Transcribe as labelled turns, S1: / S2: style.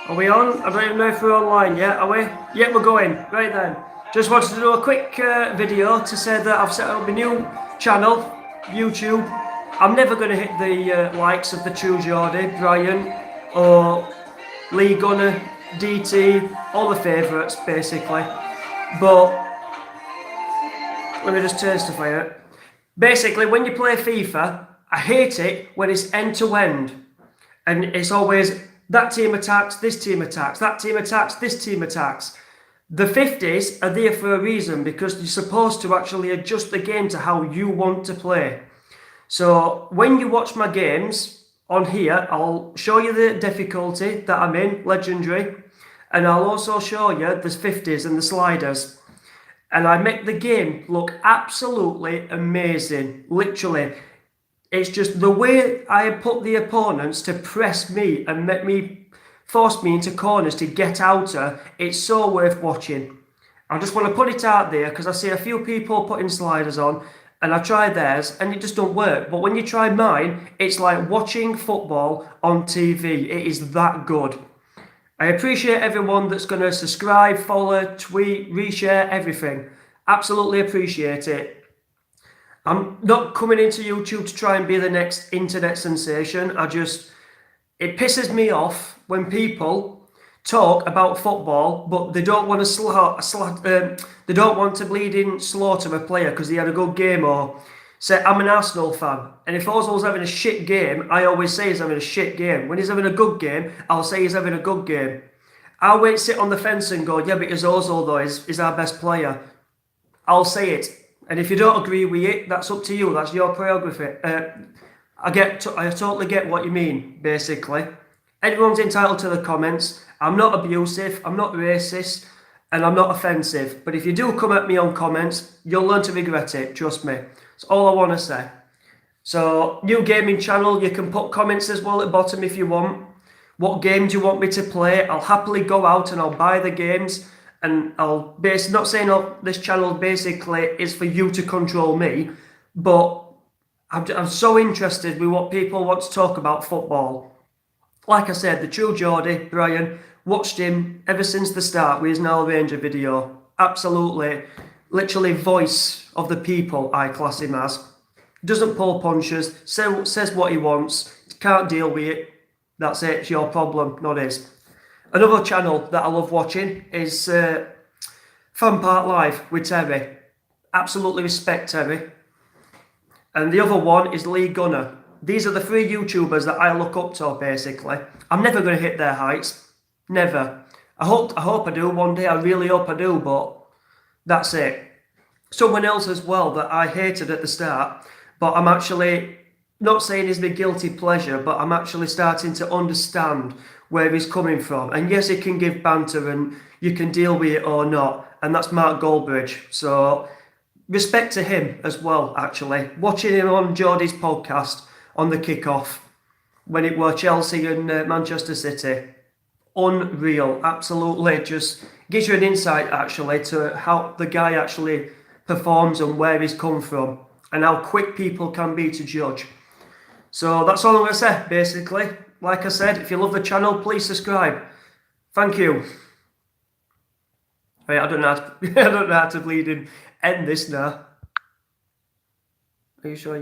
S1: Are we on? I don't even know if we're online yet, are we? Yeah, we're going. Right then. Just wanted to do a quick video to say that I've set up a new channel, YouTube. I'm never going to hit the likes of the True Geordie, Brian, or Lee Gunner, DT, all the favourites basically. But let me just testify it. Basically, when you play FIFA, I hate it when it's end to end. And it's always that team attacks, this team attacks, that team attacks, this team attacks. The 50s are there for a reason because you're supposed to actually adjust the game to how you want to play. So when you watch my games on here, I'll show you the difficulty that I'm in, legendary, and I'll also show you the 50s and the sliders. And I make the game look absolutely amazing, literally. It's just the way I put the opponents to press me and force me into corners to get outer. It's so worth watching. I just want to put it out there because I see a few people putting sliders on and I try theirs and it just don't work. But when you try mine, it's like watching football on TV. It is that good. I appreciate everyone that's going to subscribe, follow, tweet, reshare, everything. Absolutely appreciate it. I'm not coming into YouTube to try and be the next internet sensation. It pisses me off when people talk about football, but they don't want to they don't want to bleeding slaughter a player because he had a good game, or say I'm an Arsenal fan, and if Ozil's having a shit game, I always say he's having a shit game. When he's having a good game, I'll say he's having a good game. I won't sit on the fence and go, yeah, because Ozil though is our best player. I'll say it. And if you don't agree with it, that's up to you. That's your prerogative. I totally get what you mean, basically. Everyone's entitled to the comments. I'm not abusive, I'm not racist, and I'm not offensive. But if you do come at me on comments, you'll learn to regret it, trust me. That's all I want to say. So, new gaming channel, you can put comments as well at the bottom if you want. What game do you want me to play? I'll happily go out and I'll buy the games. And not saying this channel basically is for you to control me, but I'm so interested with what people want to talk about football. Like I said, the True Geordie, Brian, watched him ever since the start with his Nile Ranger video. Absolutely, literally voice of the people, I class him as. Doesn't pull punches, says what he wants, can't deal with it. That's it, it's your problem, not his. Another channel that I love watching is Fan Park Live with Terry. Absolutely respect Terry. And the other one is Lee Gunner. These are the three YouTubers that I look up to, basically. I'm never going to hit their heights. Never. I hope I do one day. I really hope I do, but that's it. Someone else as well that I hated at the start, but I'm actually not saying he's my guilty pleasure, but I'm actually starting to understand where he's coming from. And yes, it can give banter and you can deal with it or not. And that's Mark Goldbridge. So respect to him as well, actually. Watching him on Geordie's podcast on the kickoff when it were Chelsea and Manchester City. Unreal. Absolutely. Just gives you an insight, actually, to how the guy actually performs and where he's come from and how quick people can be to judge. So that's all I'm going to say, basically. Like I said, if you love the channel, please subscribe. Thank you. Wait, I don't know how to bleed and end this now. Are you sure?